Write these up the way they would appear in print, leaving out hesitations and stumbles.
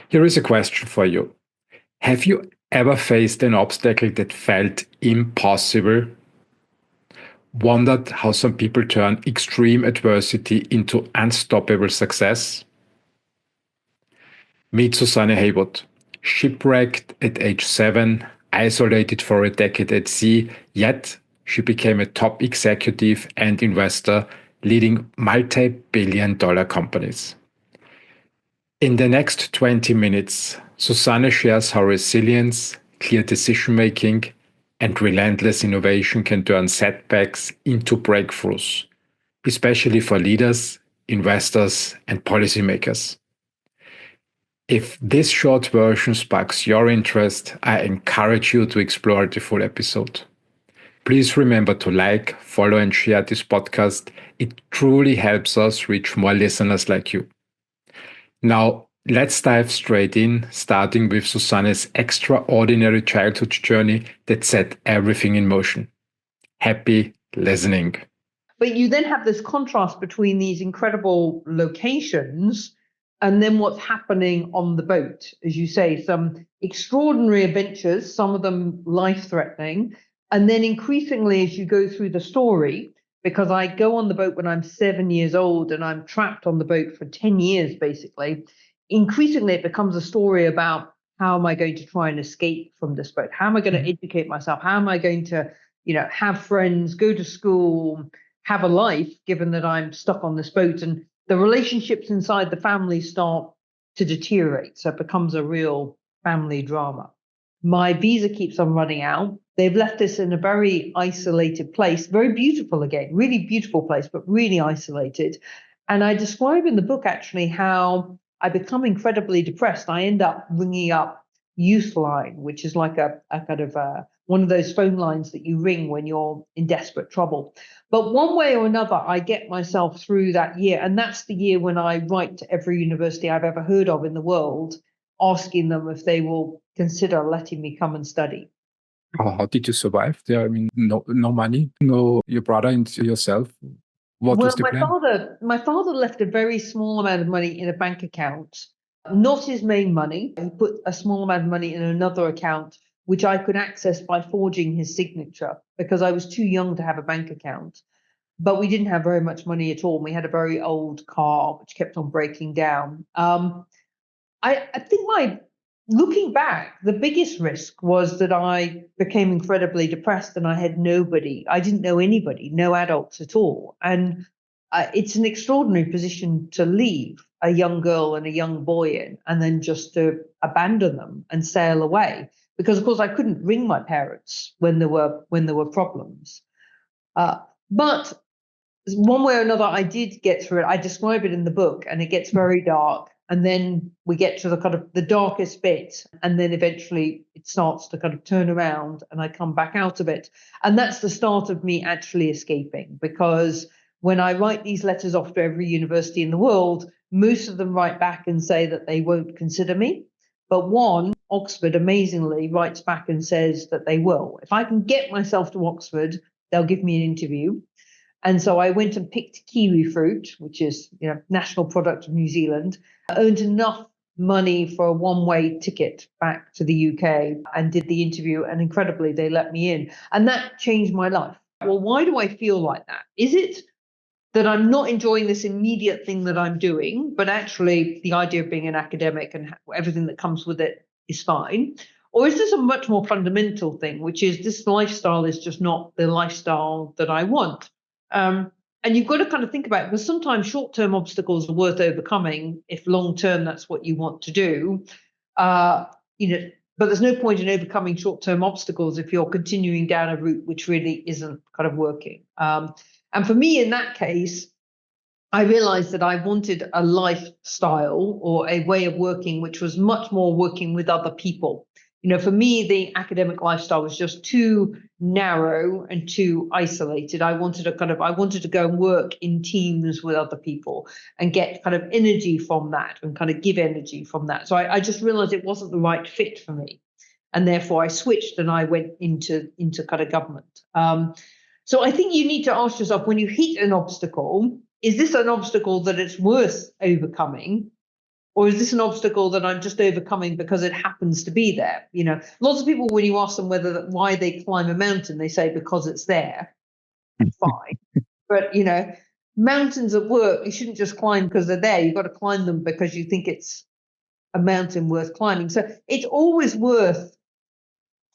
Here is a question for you. Have you ever faced an obstacle that felt impossible? Wondered how some people turn extreme adversity into unstoppable success? Meet Suzanne Heywood. Shipwrecked at age 7, isolated for a decade at sea, yet she became a top executive and investor leading multi-billion-dollar companies. In the next 20 minutes, Susanne shares how resilience, clear decision making, and relentless innovation can turn setbacks into breakthroughs, especially for leaders, investors, and policymakers. If this short version sparks your interest, I encourage you to explore the full episode. Please remember to like, follow, and share this podcast. It truly helps us reach more listeners like you. Now, let's dive straight in, starting with Susanne's extraordinary childhood journey that set everything in motion. Happy listening. But you then have this contrast between these incredible locations and then what's happening on the boat. As you say, some extraordinary adventures, some of them life-threatening. And then increasingly, as you go through the story, because I go on the boat when I'm 7 years old and I'm trapped on the boat for 10 years, basically, increasingly it becomes a story about how am I going to try and escape from this boat? How am I going to educate myself? How am I going to, have friends, go to school, have a life, given that I'm stuck on this boat? And the relationships inside the family start to deteriorate. So it becomes a real family drama. My visa keeps on running out. They've left us in a very isolated place, very beautiful again, really beautiful place, but really isolated. And I describe in the book actually how I become incredibly depressed. I end up ringing up Youthline, which is like a kind of one of those phone lines that you ring when you're in desperate trouble. But one way or another, I get myself through that year. And that's the year when I write to every university I've ever heard of in the world, asking them if they will consider letting me come and study. How did you survive there? I mean, no money, no your brother and yourself. What was the plan? My father left a very small amount of money in a bank account, not his main money. He put a small amount of money in another account, which I could access by forging his signature because I was too young to have a bank account. But we didn't have very much money at all. We had a very old car which kept on breaking down. I think looking back, the biggest risk was that I became incredibly depressed and I had nobody. I didn't know anybody, no adults at all. And it's an extraordinary position to leave a young girl and a young boy in and then just to abandon them and sail away. Because, of course, I couldn't ring my parents when there were problems. But one way or another, I did get through it. I describe it in the book and it gets very dark. And then we get to the kind of the darkest bit. And then eventually it starts to kind of turn around and I come back out of it. And that's the start of me actually escaping, because when I write these letters off to every university in the world, most of them write back and say that they won't consider me. But one, Oxford, amazingly writes back and says that they will. If I can get myself to Oxford, they'll give me an interview. And so I went and picked kiwi fruit, which is, national product of New Zealand. I earned enough money for a one-way ticket back to the UK and did the interview. And incredibly, they let me in. And that changed my life. Well, why do I feel like that? Is it that I'm not enjoying this immediate thing that I'm doing, but actually the idea of being an academic and everything that comes with it is fine? Or is this a much more fundamental thing, which is this lifestyle is just not the lifestyle that I want? And you've got to kind of think about it, because sometimes short-term obstacles are worth overcoming if long-term that's what you want to do. But there's no point in overcoming short-term obstacles if you're continuing down a route which really isn't kind of working. And for me, in that case, I realized that I wanted a lifestyle or a way of working which was much more working with other people. For me, the academic lifestyle was just too narrow and too isolated. I wanted to go and work in teams with other people and get kind of energy from that and kind of give energy from that. So I just realized it wasn't the right fit for me. And therefore I switched and I went into kind of government. So I think you need to ask yourself, when you hit an obstacle, is this an obstacle that it's worth overcoming? Or is this an obstacle that I'm just overcoming because it happens to be there? Lots of people, when you ask them why they climb a mountain, they say because it's there. Fine. But, mountains at work, you shouldn't just climb because they're there. You've got to climb them because you think it's a mountain worth climbing. So it's always worth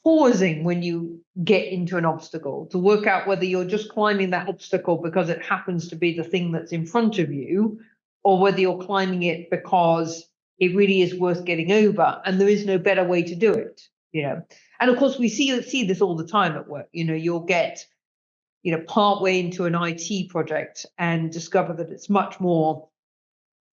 pausing when you get into an obstacle to work out whether you're just climbing that obstacle because it happens to be the thing that's in front of you, or whether you're climbing it because it really is worth getting over and there is no better way to do it. And of course we see this all the time at work. You'll get partway into an IT project and discover that it's much more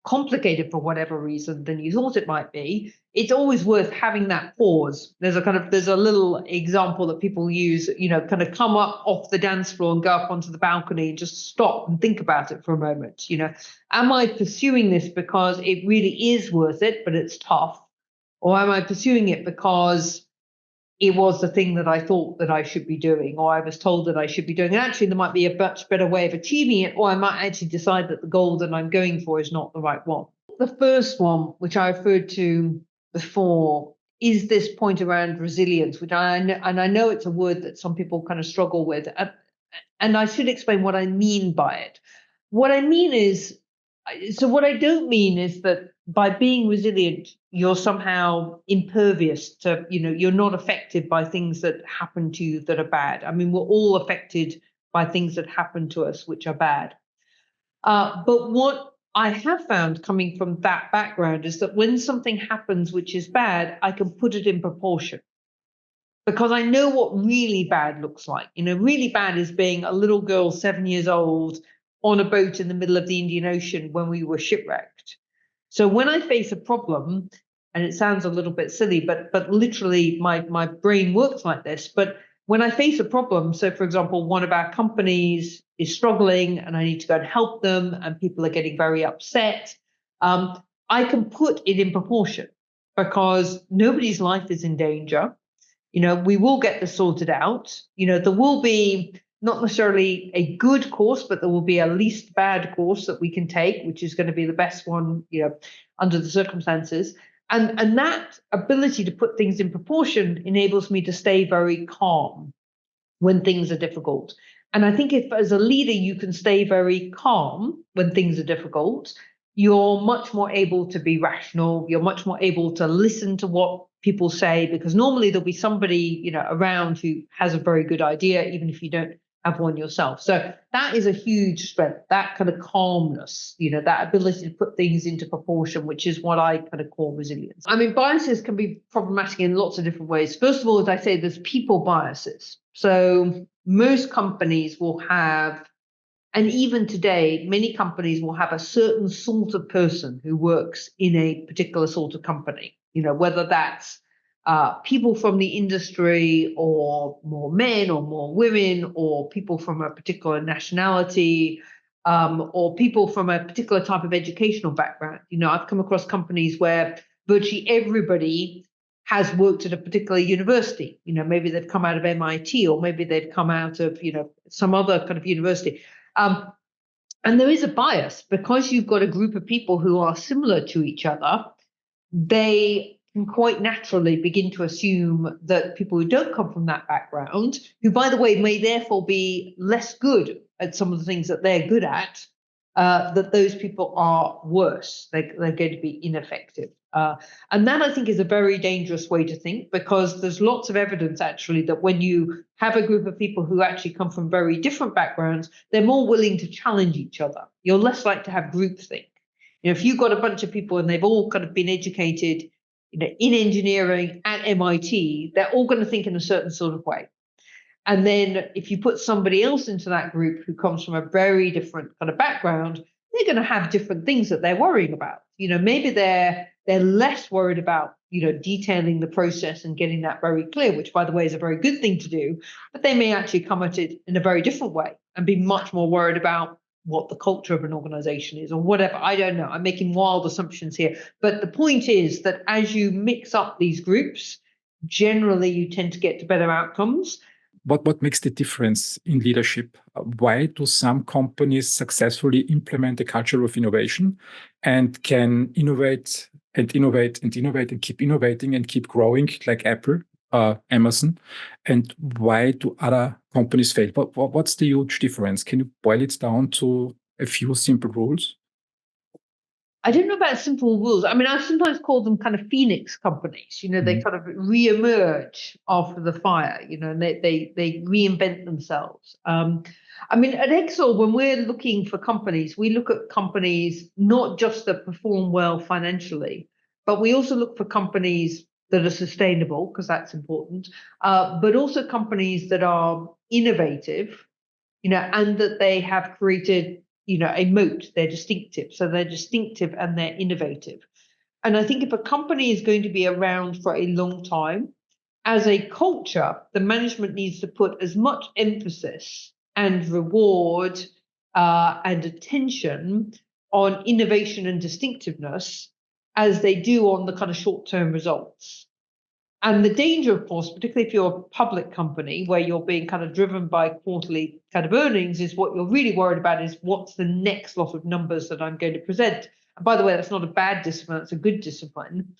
complicated for whatever reason than you thought it might be. It's always worth having that pause. There's a little example that people use, kind of come up off the dance floor and go up onto the balcony and just stop and think about it for a moment. Am I pursuing this because it really is worth it, but it's tough? Or am I pursuing it because it was the thing that I thought that I should be doing, or I was told that I should be doing? And actually, there might be a much better way of achieving it, or I might actually decide that the goal that I'm going for is not the right one. The first one, which I referred to before, is this point around resilience, which I know it's a word that some people kind of struggle with. And I should explain what I mean by it. What I don't mean is that by being resilient, you're somehow impervious to, you're not affected by things that happen to you that are bad. I mean, we're all affected by things that happen to us, which are bad. But what I have found coming from that background is that when something happens which is bad, I can put it in proportion. Because I know what really bad looks like. Really bad is being a little girl, 7 years old, on a boat in the middle of the Indian Ocean when we were shipwrecked. So when I face a problem, and it sounds a little bit silly, but literally my brain works like this. But when I face a problem, so for example, one of our companies is struggling and I need to go and help them and people are getting very upset, I can put it in proportion because nobody's life is in danger. We will get this sorted out. There will be not necessarily a good course, but there will be a least bad course that we can take, which is going to be the best one, under the circumstances. And that ability to put things in proportion enables me to stay very calm when things are difficult. And I think if as a leader you can stay very calm when things are difficult, you're much more able to be rational. You're much more able to listen to what people say, because normally there'll be somebody, around who has a very good idea, even if you don't have one yourself. So that is a huge strength, that kind of calmness, that ability to put things into proportion, which is what I kind of call resilience. I mean, biases can be problematic in lots of different ways. First of all, as I say, there's people biases. So most companies will have, and even today, many companies will have a certain sort of person who works in a particular sort of company, whether that's people from the industry or more men or more women or people from a particular nationality or people from a particular type of educational background. I've come across companies where virtually everybody has worked at a particular university. Maybe they've come out of MIT or maybe they've come out of, some other kind of university. And there is a bias because you've got a group of people who are similar to each other. They can quite naturally begin to assume that people who don't come from that background, who, by the way, may therefore be less good at some of the things that they're good at, that those people are worse. They're going to be ineffective. And that, I think, is a very dangerous way to think, because there's lots of evidence, actually, that when you have a group of people who actually come from very different backgrounds, they're more willing to challenge each other. You're less likely to have groupthink. If you've got a bunch of people and they've all kind of been educated in engineering at MIT, they're all going to think in a certain sort of way. And then if you put somebody else into that group who comes from a very different kind of background, they're going to have different things that they're worrying about. Maybe they're less worried about, detailing the process and getting that very clear, which, by the way, is a very good thing to do. But they may actually come at it in a very different way and be much more worried about what the culture of an organization is or whatever. I don't know. I'm making wild assumptions here. But the point is that as you mix up these groups, generally you tend to get to better outcomes. What makes the difference in leadership? Why do some companies successfully implement a culture of innovation and can innovate and innovate and keep innovating and keep growing like Apple, Amazon. And why do other companies fail? What's the huge difference? Can you boil it down to a few simple rules? I don't know about simple rules. I mean, I sometimes call them kind of phoenix companies. They kind of re-emerge after the fire. And they reinvent themselves. I mean, at Exor, when we're looking for companies, we look at companies not just that perform well financially, but we also look for companies that are sustainable, because that's important, but also companies that are innovative, and that they have created, a moat. They're distinctive. So they're distinctive and they're innovative. And I think if a company is going to be around for a long time, as a culture, the management needs to put as much emphasis and reward and attention on innovation and distinctiveness as they do on the kind of short-term results. And the danger, of course, particularly if you're a public company where you're being kind of driven by quarterly kind of earnings, is what you're really worried about is what's the next lot of numbers that I'm going to present. And by the way, that's not a bad discipline, it's a good discipline.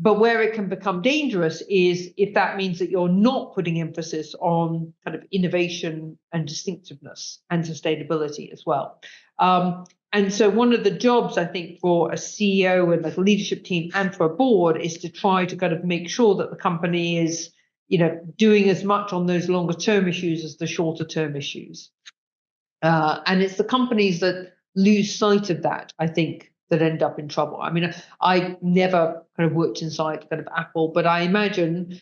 But where it can become dangerous is if that means that you're not putting emphasis on kind of innovation and distinctiveness and sustainability as well. And so one of the jobs, I think, for a CEO and a leadership team and for a board is to try to kind of make sure that the company is, doing as much on those longer term issues as the shorter term issues. And it's the companies that lose sight of that, I think, that end up in trouble. I mean, I never kind of worked inside kind of Apple, but I imagine,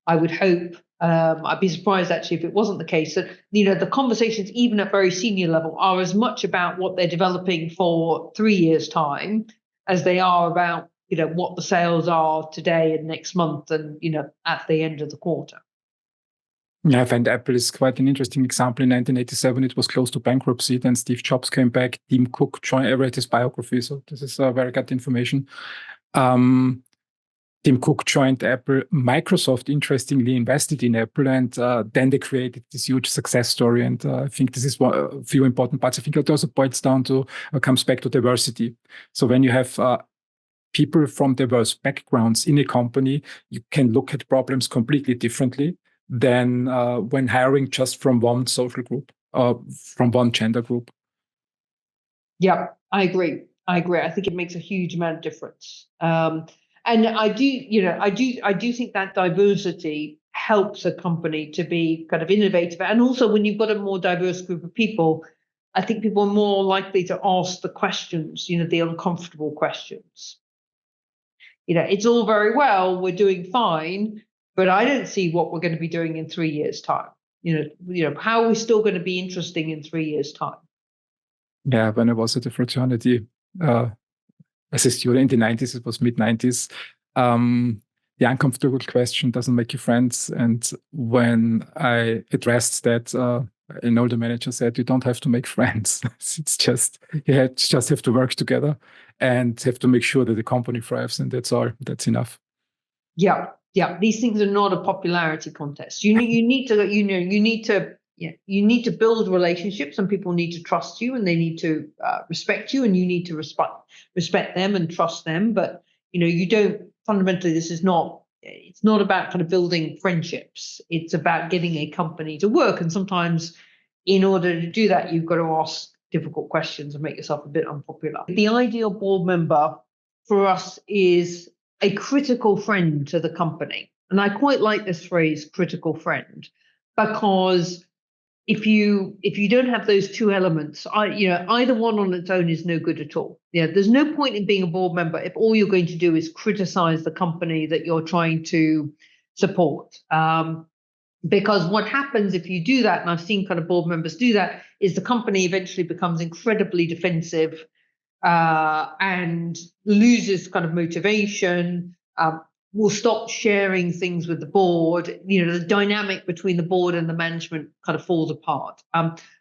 I would hope, I'd be surprised actually if it wasn't the case that, the conversations, even at very senior level, are as much about what they're developing for 3 years' time as they are about, what the sales are today and next month and, at the end of the quarter. Yeah, I find Apple is quite an interesting example. In 1987, it was close to bankruptcy. Then Steve Jobs came back. Tim Cook joined. I read his biography, so this is very good information. Tim Cook joined Apple. Microsoft, interestingly, invested in Apple, and then they created this huge success story. And I think this is a few important parts. I think it also boils down to, comes back to diversity. So when you have people from diverse backgrounds in a company, you can look at problems completely differently than when hiring just from one social group, from one gender group. Yeah, I agree. I think it makes a huge amount of difference. And I do think that diversity helps a company to be kind of innovative. And also when you've got a more diverse group of people, I think people are more likely to ask the questions, the uncomfortable questions. It's all very well, we're doing fine, but I don't see what we're going to be doing in 3 years' time. How are we still going to be interesting in 3 years' time? Yeah, when I was at a fraternity as a student in the 90s, it was mid-90s, the uncomfortable question doesn't make you friends. And when I addressed that, an older manager said, you don't have to make friends. It's just, just have to work together and have to make sure that the company thrives. And that's all. That's enough. Yeah. These things are not a popularity contest. You need to build relationships, and people need to trust you, and they need to respect you, and you need to respect them and trust them. But you don't fundamentally. It's not about kind of building friendships. It's about getting a company to work, and sometimes, in order to do that, you've got to ask difficult questions and make yourself a bit unpopular. The ideal board member for us is a critical friend to the company. And I quite like this phrase, critical friend, because if you don't have those two elements, either one on its own is no good at all. There's no point in being a board member if all you're going to do is criticize the company that you're trying to support. Because what happens if you do that, and I've seen kind of board members do that, is the company eventually becomes incredibly defensive and loses kind of motivation, will stop sharing things with the board. The dynamic between the board and the management kind of falls apart.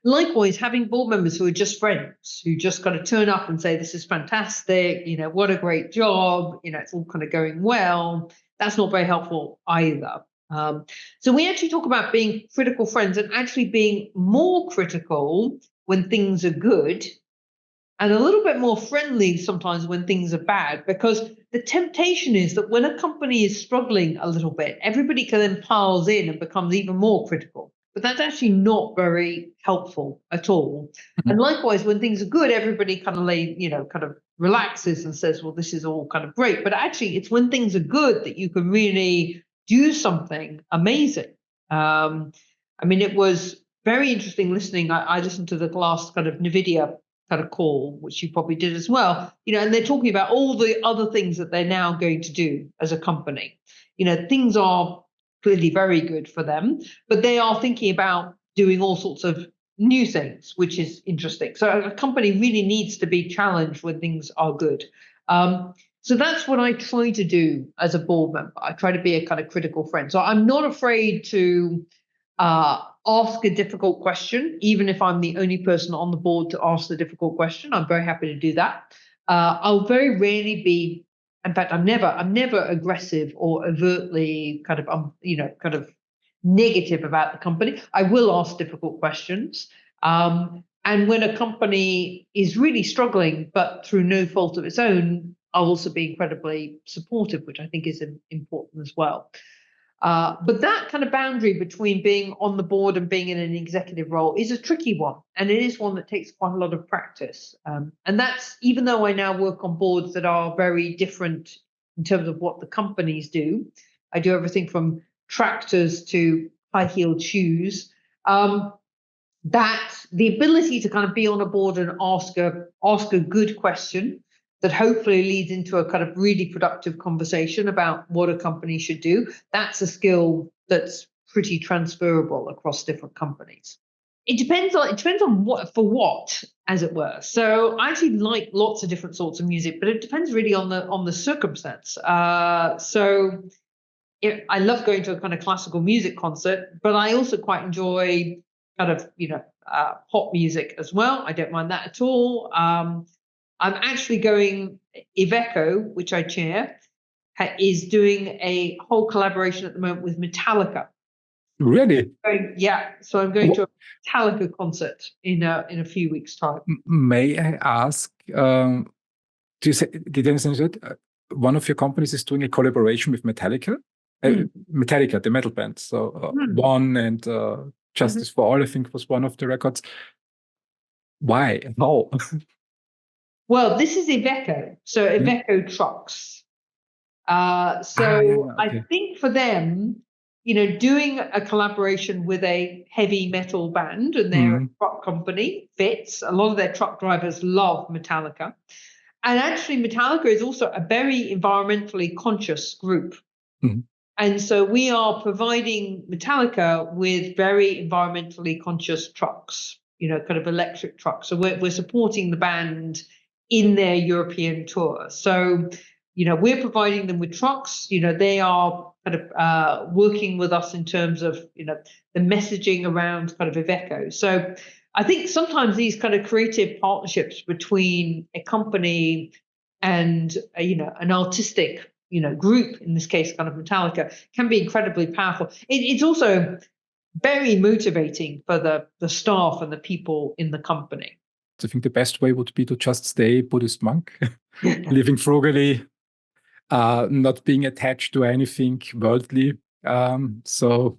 Likewise, having board members who are just friends, who just kind of turn up and say, this is fantastic, what a great job, it's all kind of going well, that's not very helpful either. So we actually talk about being critical friends and actually being more critical when things are good and a little bit more friendly sometimes when things are bad, because the temptation is that when a company is struggling a little bit, everybody can then piles in and becomes even more critical. But that's actually not very helpful at all. Mhm. And likewise, when things are good, everybody kind of relaxes and says, well, this is all kind of great. But actually, it's when things are good that you can really do something amazing. It was very interesting listening. I listened to the last kind of NVIDIA kind of call, which you probably did as well, and they're talking about all the other things that they're now going to do as a company. Things are clearly very good for them, but they are thinking about doing all sorts of new things, which is interesting. So a company really needs to be challenged when things are good. So that's what I try to do as a board member. I try to be a kind of critical friend. So I'm not afraid to ask a difficult question, even if I'm the only person on the board to ask the difficult question. I'm very happy to do that. I'll very rarely be, in fact, I'm never aggressive or overtly kind of negative about the company. I will ask difficult questions. And when a company is really struggling, but through no fault of its own, I'll also be incredibly supportive, which I think is important as well. But that kind of boundary between being on the board and being in an executive role is a tricky one. And it is one that takes quite a lot of practice. And that's, even though I now work on boards that are very different in terms of what the companies do. I do everything from tractors to high-heeled shoes. That the ability to kind of be on a board and ask a good question that hopefully leads into a kind of really productive conversation about what a company should do. That's a skill that's pretty transferable across different companies. It depends on what, as it were. So I actually like lots of different sorts of music, but it depends really on the circumstance. I love going to a kind of classical music concert, but I also quite enjoy kind of pop music as well. I don't mind that at all. I'm actually going, Iveco, which I chair, is doing a whole collaboration at the moment with Metallica. Really? So I'm going to a Metallica concert in a few weeks' time. May I ask, did I understand that one of your companies is doing a collaboration with Metallica? Metallica, the metal band. So One and Justice for All, I think, was one of the records. Why? How? Well, this is Iveco, so Iveco trucks. Okay. I think for them, doing a collaboration with a heavy metal band, and they're a truck company, fits. A lot of their truck drivers love Metallica. And actually, Metallica is also a very environmentally conscious group. And so we are providing Metallica with very environmentally conscious trucks, kind of electric trucks. So we're supporting the band in their European tour. So, we're providing them with trucks. They are kind of working with us in terms of, the messaging around kind of Iveco. So I think sometimes these kind of creative partnerships between a company and, an artistic, group, in this case, kind of Metallica, can be incredibly powerful. It's also very motivating for the staff and the people in the company. I think the best way would be to just stay Buddhist monk, living frugally, not being attached to anything worldly. So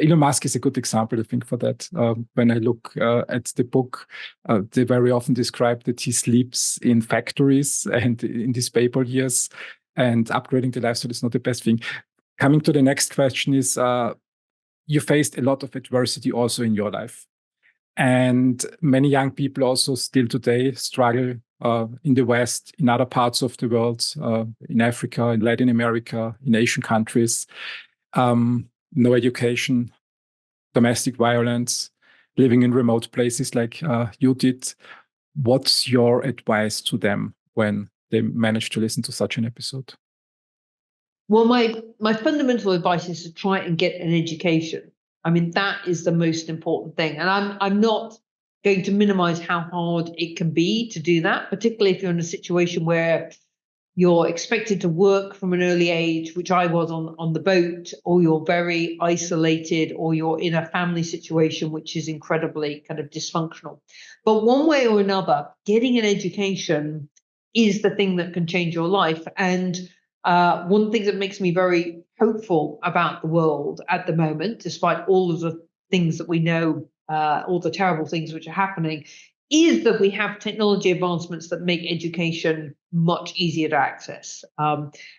Elon Musk is a good example, I think, for that. When I look at the book, they very often describe that he sleeps in factories and in his PayPal years, and upgrading the lifestyle is not the best thing. Coming to the next question is, you faced a lot of adversity also in your life. And many young people also still today struggle in the West, in other parts of the world, in Africa, in Latin America, in Asian countries. No education, domestic violence, living in remote places like you did. What's your advice to them when they manage to listen to such an episode? Well, my fundamental advice is to try and get an education. I mean, that is the most important thing. And I'm not going to minimize how hard it can be to do that, particularly if you're in a situation where you're expected to work from an early age, which I was on the boat, or you're very isolated, or you're in a family situation which is incredibly kind of dysfunctional. But one way or another, getting an education is the thing that can change your life. And one thing that makes me very hopeful about the world at the moment, despite all of the things that we know, all the terrible things which are happening, is that we have technology advancements that make education much easier to access.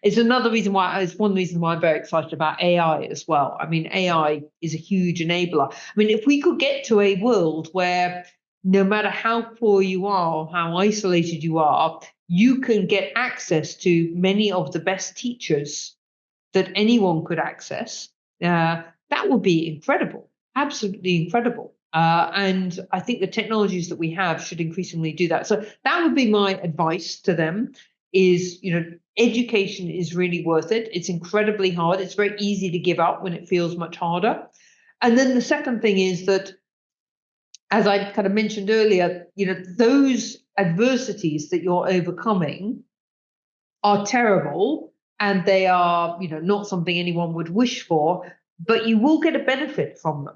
It's another reason why, it's one reason why I'm very excited about AI as well. I mean, AI is a huge enabler. I mean, if we could get to a world where no matter how poor you are, how isolated you are, you can get access to many of the best teachers that anyone could access, that would be incredible, absolutely incredible. And I think the technologies that we have should increasingly do that. So that would be my advice to them is, education is really worth it. It's incredibly hard. It's very easy to give up when it feels much harder. And then the second thing is that, as I kind of mentioned earlier, those adversities that you're overcoming are terrible and they are, not something anyone would wish for, but you will get a benefit from them.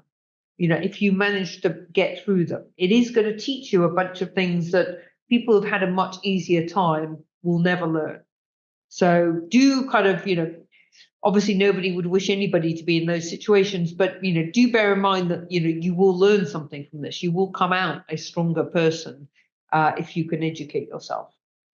If you manage to get through them, it is going to teach you a bunch of things that people who've had a much easier time will never learn. So do kind of, obviously nobody would wish anybody to be in those situations, but, do bear in mind that, you will learn something from this. You will come out a stronger person if you can educate yourself.